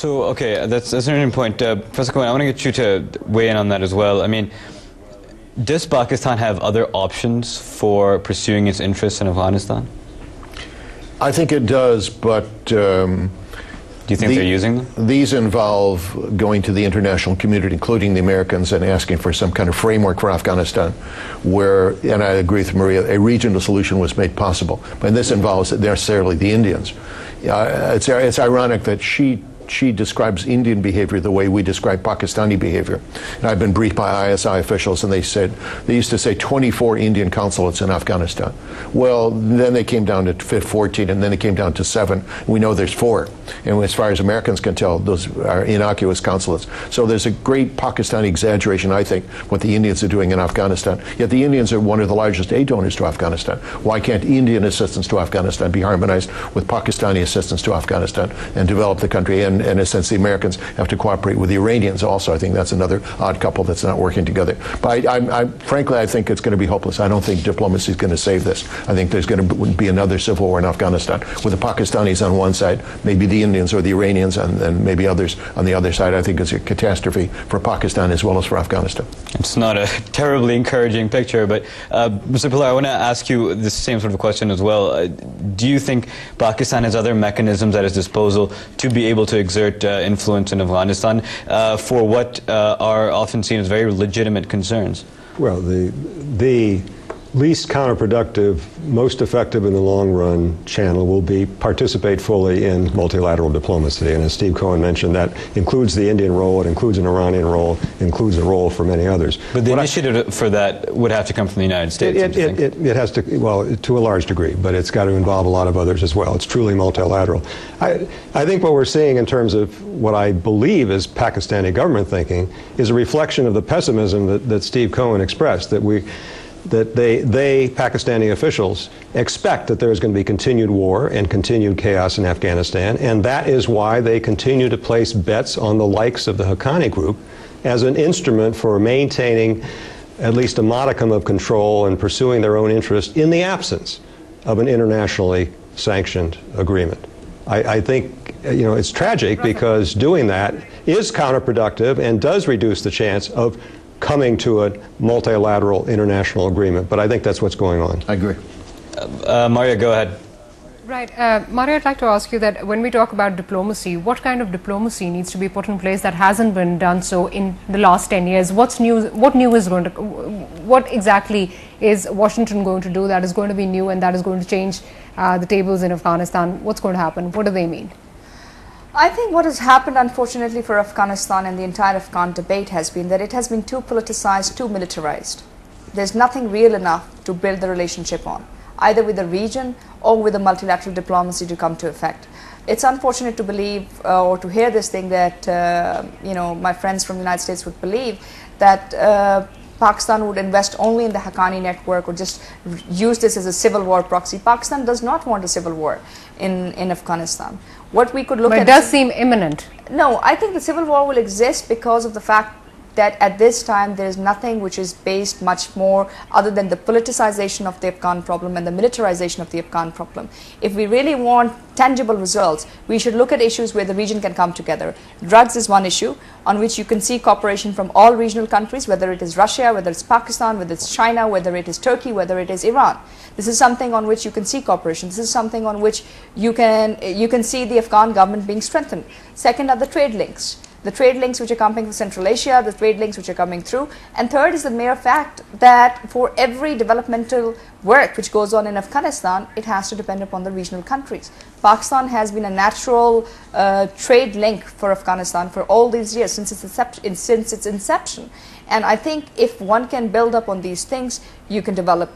So, okay, that's an interesting point. Professor Cohen, I want to get you to weigh in on that as well. I mean, does Pakistan have other options for pursuing its interests in Afghanistan? I think it does, but do you think they're using them? These involve going to the international community, including the Americans, and asking for some kind of framework for Afghanistan where, and I agree with Maria, a regional solution was made possible. But this involves necessarily the Indians. It's ironic that she describes Indian behavior the way we describe Pakistani behavior. And I've been briefed by ISI officials, and they used to say 24 Indian consulates in Afghanistan. Well, then they came down to 14, and then they came down to 7. We know there's 4. And as far as Americans can tell, those are innocuous consulates. So there's a great Pakistani exaggeration, I think, what the Indians are doing in Afghanistan. Yet the Indians are one of the largest aid donors to Afghanistan. Why can't Indian assistance to Afghanistan be harmonized with Pakistani assistance to Afghanistan and develop the country? And in a sense, the Americans have to cooperate with the Iranians also. I think that's another odd couple that's not working together. But frankly, I think it's going to be hopeless. I don't think diplomacy is going to save this. I think there's going to be another civil war in Afghanistan with the Pakistanis on one side, maybe the Indians or the Iranians, and maybe others on the other side. I think it's a catastrophe for Pakistan as well as for Afghanistan. It's not a terribly encouraging picture, but Mr. Pillai, I want to ask you the same sort of question as well. Do you think Pakistan has other mechanisms at its disposal to be able to exert influence in Afghanistan for what are often seen as very legitimate concerns? Well, the least counterproductive, most effective in the long run channel will be participate fully in multilateral diplomacy. And as Steve Cohen mentioned, that includes the Indian role, it includes an Iranian role, includes a role for many others. But the initiative for that would have to come from the United States. It has to, well, to a large degree, but it's got to involve a lot of others as well. It's truly multilateral. I think what we're seeing in terms of what I believe is Pakistani government thinking is a reflection of the pessimism that Steve Cohen expressed, that they, Pakistani officials, expect that there is going to be continued war and continued chaos in Afghanistan, and that is why they continue to place bets on the likes of the Haqqani group as an instrument for maintaining at least a modicum of control and pursuing their own interest in the absence of an internationally sanctioned agreement. I think, you know, it's tragic because doing that is counterproductive and does reduce the chance of coming to a multilateral international agreement. But I think that's what's going on. I agree. Maria, go ahead. Right. Maria, I'd like to ask you that when we talk about diplomacy, what kind of diplomacy needs to be put in place that hasn't been done so in the last 10 years? What exactly is Washington going to do that is going to be new and that is going to change the tables in Afghanistan? What's going to happen? What do they mean? I think what has happened, unfortunately, for Afghanistan and the entire Afghan debate has been that it has been too politicized, too militarized. There's nothing real enough to build the relationship on, either with the region or with the multilateral diplomacy to come to effect. It's unfortunate to believe or to hear this thing that you know, my friends from the United States would believe that Pakistan would invest only in the Haqqani network or just use this as a civil war proxy. Pakistan does not want a civil war in Afghanistan. What we could look at... But it does seem imminent. No, I think the civil war will exist because of the fact that at this time there is nothing which is based much more other than the politicization of the Afghan problem and the militarization of the Afghan problem. If we really want tangible results, we should look at issues where the region can come together. Drugs is one issue on which you can see cooperation from all regional countries, whether it is Russia, whether it's Pakistan, whether it's China, whether it is Turkey, whether it is Iran. This is something on which you can see cooperation. This is something on which you can see the Afghan government being strengthened. Second are the trade links. The trade links which are coming from Central Asia, the trade links which are coming through. And third is the mere fact that for every developmental work which goes on in Afghanistan, it has to depend upon the regional countries. Pakistan has been a natural trade link for Afghanistan for all these years, since its inception. And I think if one can build up on these things, you can develop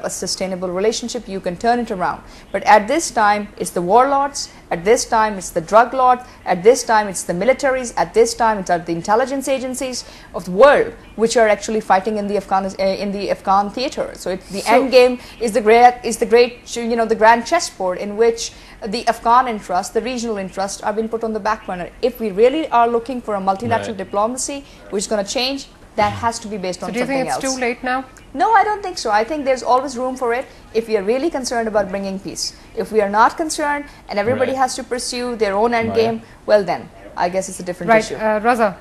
a sustainable relationship, you can turn it around. But at this time, it's the warlords, at this time, it's the drug lords, at this time, it's the militaries, at this time, it's the intelligence agencies of the world which are actually fighting in the Afghan theater. So the end game is the great, you know, the grand chessboard in which the Afghan interests, the regional interests are being put on the back burner. If we really are looking for a multilateral diplomacy which is going to change, that has to be based on So do you something think it's else. too late now? No, I don't think so. I think there's always room for it if we are really concerned about bringing peace. If we are not concerned and everybody Right. has to pursue their own end game, well then, I guess it's a different Right, issue. Raza.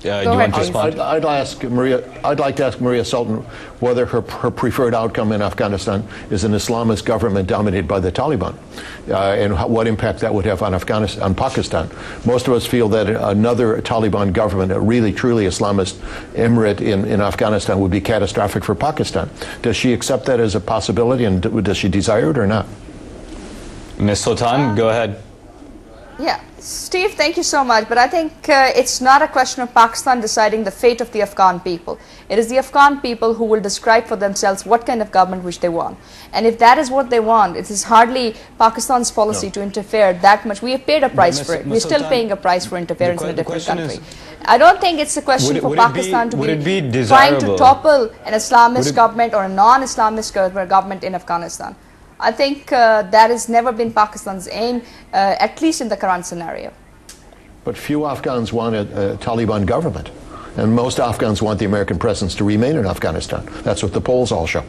Do you ahead, want to please. respond? I'd like to ask Maria Sultan whether her preferred outcome in Afghanistan is an Islamist government dominated by the Taliban, and what impact that would have on Pakistan. Most of us feel that another Taliban government, a really truly Islamist emirate in Afghanistan, would be catastrophic for Pakistan. Does she accept that as a possibility, and does she desire it or not? Ms. Sultan, go ahead. Yeah, Steve, thank you so much. But I think it's not a question of Pakistan deciding the fate of the Afghan people. It is the Afghan people who will describe for themselves what kind of government which they want. And if that is what they want, it is hardly Pakistan's policy to interfere that much. We have paid a price for it. We're still paying a price for interference in a different country. I don't think it's a question for Pakistan to be trying to topple an Islamist government or a non-Islamist government in Afghanistan. I think that has never been Pakistan's aim, at least in the current scenario. But few Afghans want a Taliban government, and most Afghans want the American presence to remain in Afghanistan. That's what the polls all show.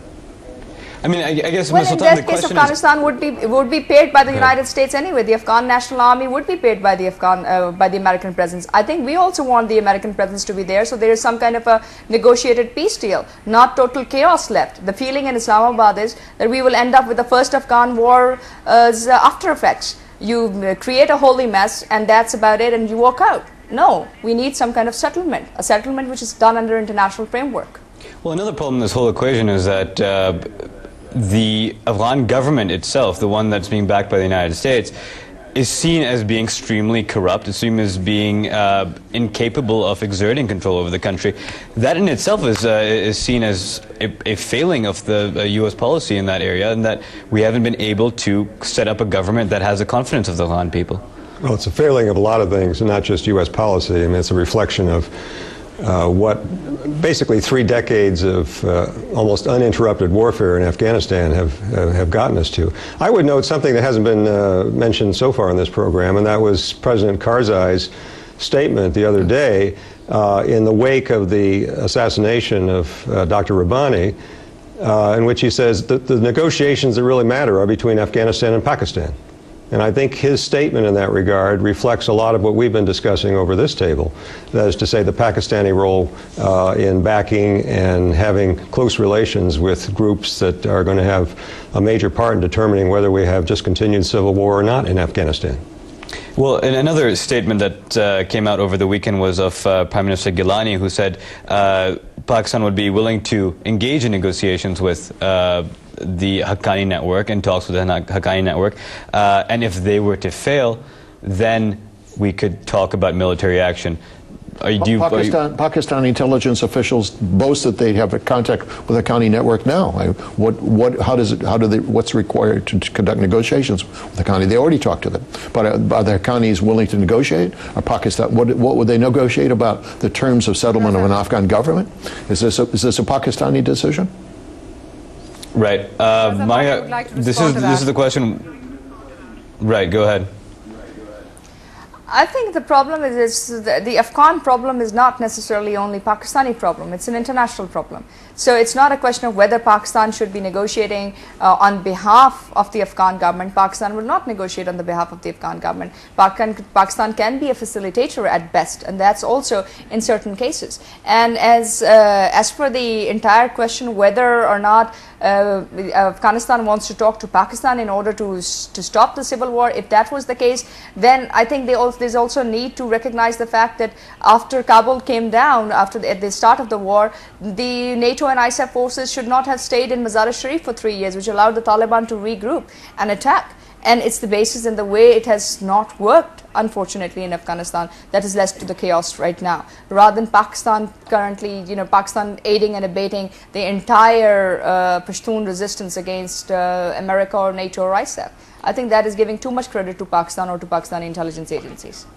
I mean, I guess, Well, Ms. in Sultan, that case, Afghanistan would be paid by the United States anyway. The Afghan National Army would be paid by the American presence. I think we also want the American presence to be there, so there is some kind of a negotiated peace deal, not total chaos left. The feeling in Islamabad is that we will end up with the first Afghan war's after effects. You create a holy mess, and that's about it, and you walk out. No, we need some kind of settlement, a settlement which is done under international framework. well, another problem in this whole equation is that the Afghan government itself, the one that's being backed by the United States, is seen as being extremely corrupt, is seen as being incapable of exerting control over the country. That in itself is seen as a failing of the U.S. policy in that area, and that we haven't been able to set up a government that has the confidence of the Afghan people. Well, it's a failing of a lot of things, and not just U.S. policy. I mean, it's a reflection of what basically 3 decades of almost uninterrupted warfare in Afghanistan have gotten us to. I would note something that hasn't been mentioned so far in this program, and that was President Karzai's statement the other day in the wake of the assassination of Dr. Rabbani, in which he says that the negotiations that really matter are between Afghanistan and Pakistan. And I think his statement in that regard reflects a lot of what we've been discussing over this table. That is to say, the Pakistani role in backing and having close relations with groups that are going to have a major part in determining whether we have just continued civil war or not in Afghanistan. Well, and another statement that came out over the weekend was of Prime Minister Gilani, who said Pakistan would be willing to engage in negotiations with the Haqqani network and talks with the Haqqani network, and if they were to fail, then we could talk about military action. Pakistan intelligence officials boast that they have a contact with the Haqqani network now. What's required to conduct negotiations with the Haqqani? They already talked to them. But are the Haqqanis willing to negotiate? Or Pakistan? What would they negotiate about the terms of settlement of an Afghan government? Is this a Pakistani decision? Right, Maria. This is the question. Right, go ahead. I think the problem is the Afghan problem is not necessarily only Pakistani problem. It's an international problem. So it's not a question of whether Pakistan should be negotiating on behalf of the Afghan government. Pakistan will not negotiate on the behalf of the Afghan government. Pakistan can be a facilitator at best, and that's also in certain cases. And as for the entire question whether or not Afghanistan wants to talk to Pakistan in order to stop the civil war, if that was the case, then I think there's also a need to recognize the fact that after Kabul came down, at the start of the war, the NATO and ISAF forces should not have stayed in Mazar-e-Sharif for 3 years, which allowed the Taliban to regroup and attack. And it's the basis and the way it has not worked, unfortunately, in Afghanistan that has led to the chaos right now. Rather than Pakistan currently, Pakistan aiding and abating the entire Pashtun resistance against America or NATO or ISAF. I think that is giving too much credit to Pakistan or to Pakistani intelligence agencies.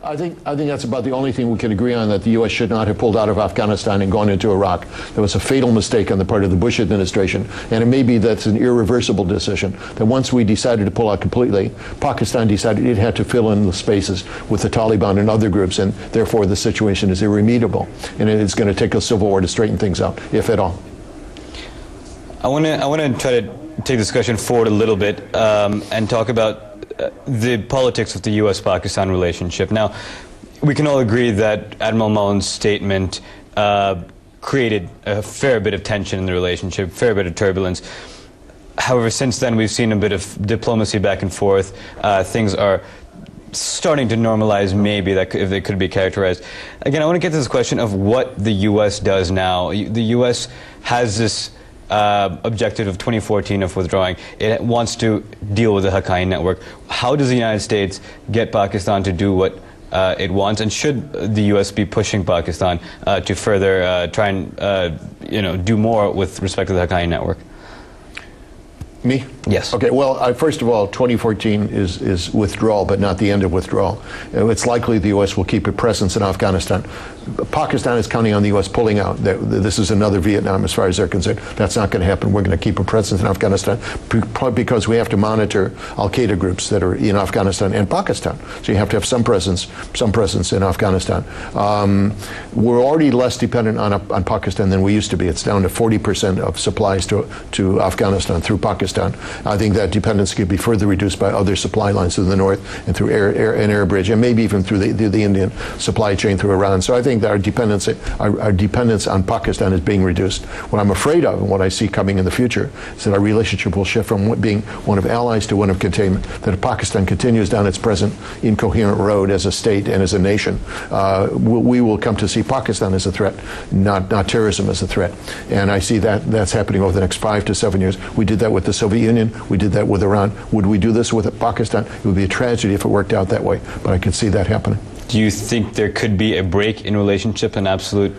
I think that's about the only thing we can agree on, that the U.S. should not have pulled out of Afghanistan and gone into Iraq. That was a fatal mistake on the part of the Bush administration, and it may be that's an irreversible decision, that once we decided to pull out completely, Pakistan decided it had to fill in the spaces with the Taliban and other groups, and therefore the situation is irremediable, and it's going to take a civil war to straighten things out, if at all. I want to try to take the discussion forward a little bit and talk about the politics of the U.S.-Pakistan relationship. Now, we can all agree that Admiral Mullen's statement created a fair bit of tension in the relationship, fair bit of turbulence. However, since then, we've seen a bit of diplomacy back and forth. Things are starting to normalize, maybe, if they could be characterized. Again, I want to get to this question of what the U.S. does now. The U.S. has this objective of 2014 of withdrawing. It wants to deal with the Haqqanis network. How does the United States get Pakistan to do what it wants, and should the U.S. be pushing Pakistan to further try and do more with respect to the Haqqanis network? Me? Yes. Okay, well, first of all, 2014 is withdrawal, but not the end of withdrawal. It's likely the U.S. will keep a presence in Afghanistan. Pakistan is counting on the U.S. pulling out. This is another Vietnam as far as they're concerned. That's not going to happen. We're going to keep a presence in Afghanistan because we have to monitor al-Qaeda groups that are in Afghanistan and Pakistan. So you have to have some presence in Afghanistan. We're already less dependent on Pakistan than we used to be. It's down to 40% of supplies to Afghanistan through Pakistan. I think that dependence could be further reduced by other supply lines to the north and through air bridge, and maybe even through the Indian supply chain through Iran. So I think that our dependence on Pakistan is being reduced. What I'm afraid of, and what I see coming in the future, is that our relationship will shift from being one of allies to one of containment. That if Pakistan continues down its present incoherent road as a state and as a nation, we will come to see Pakistan as a threat, not terrorism as a threat. And I see that's happening over the next 5 to 7 years. We did that with the Soviet Union. We did that with Iran. Would we do this with Pakistan? It would be a tragedy if it worked out that way, but I could see that happening. Do you think there could be a break in relationship, an absolute?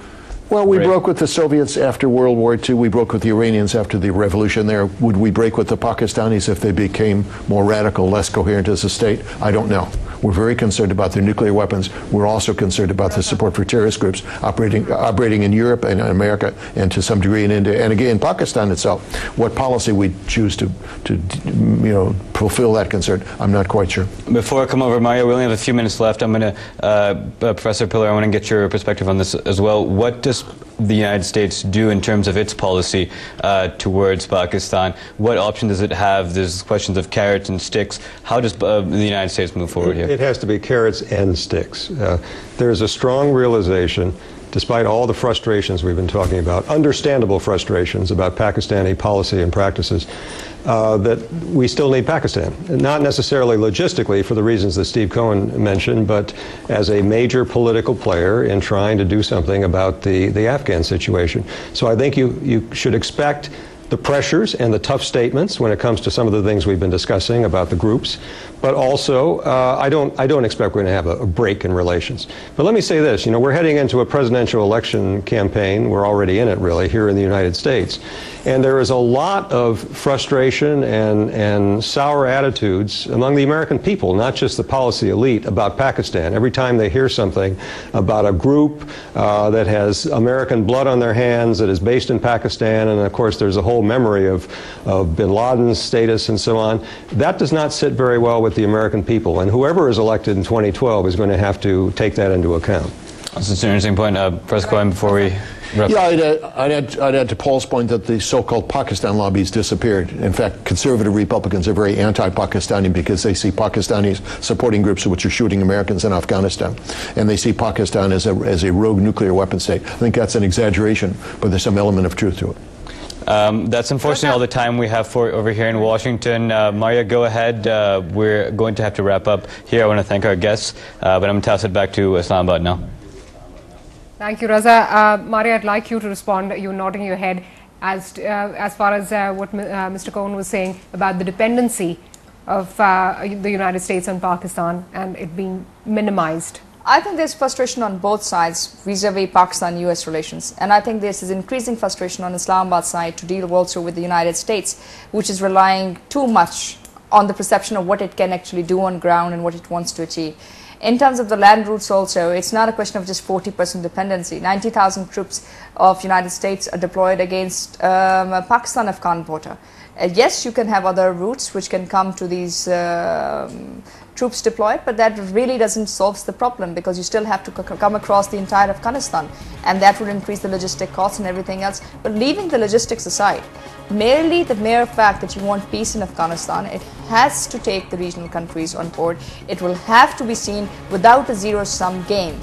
Well, we broke with the Soviets after World War II. We broke with the Iranians after the revolution there. Would we break with the Pakistanis if they became more radical, less coherent as a state? I don't know. We're very concerned about their nuclear weapons. We're also concerned about the support for terrorist groups operating in Europe and in America, and to some degree in India, and again Pakistan itself. What policy we choose to fulfill that concern, I'm not quite sure. Before I come over, Mario, we only have a few minutes left. I'm going to, Professor Pillar, I want to get your perspective on this as well. What does the United States do in terms of its policy towards Pakistan? What option does it have? There's questions of carrots and sticks. How does the United States move forward here? It has to be carrots and sticks. There's a strong realization, despite all the frustrations we've been talking about, understandable frustrations about Pakistani policy and practices, that we still need Pakistan. Not necessarily logistically for the reasons that Steve Cohen mentioned, but as a major political player in trying to do something about the Afghan situation. So I think you should expect the pressures and the tough statements when it comes to some of the things we've been discussing about the groups, but also I don't expect we're going to have a break in relations. But let me say this, we're heading into a presidential election campaign. We're already in it, really, here in the United States. And there is a lot of frustration and sour attitudes among the American people, not just the policy elite, about Pakistan. Every time they hear something about a group that has American blood on their hands, that is based in Pakistan, and of course there's a whole memory of bin Laden's status and so on, that does not sit very well with the American people. And whoever is elected in 2012 is going to have to take that into account. That's an interesting point. Professor Cohen, before we... Yeah, I'd add to Paul's point that the so-called Pakistan lobbies disappeared. In fact, conservative Republicans are very anti-Pakistani because they see Pakistanis supporting groups which are shooting Americans in Afghanistan. And they see Pakistan as a rogue nuclear weapon state. I think that's an exaggeration, but there's some element of truth to it. That's unfortunately all the time we have for over here in Washington. Maria, go ahead. We're going to have to wrap up here. I want to thank our guests, but I'm going to toss it back to Islamabad now. Thank you, Raza. Maria, I'd like you to respond. You're nodding your head as far as what Mr. Cohen was saying about the dependency of the United States on Pakistan and it being minimized. I think there's frustration on both sides vis-a-vis Pakistan-US relations, and I think this is increasing frustration on Islamabad's side to deal also with the United States, which is relying too much on the perception of what it can actually do on ground and what it wants to achieve. In terms of the land routes also, it's not a question of just 40% dependency. 90,000 troops of United States are deployed against Pakistan-Afghan border. Yes, you can have other routes which can come to these troops deployed, but that really doesn't solve the problem, because you still have to come across the entire Afghanistan, and that would increase the logistic costs and everything else. But leaving the logistics aside, merely the mere fact that you want peace in Afghanistan, it has to take the regional countries on board. It will have to be seen without a zero-sum game.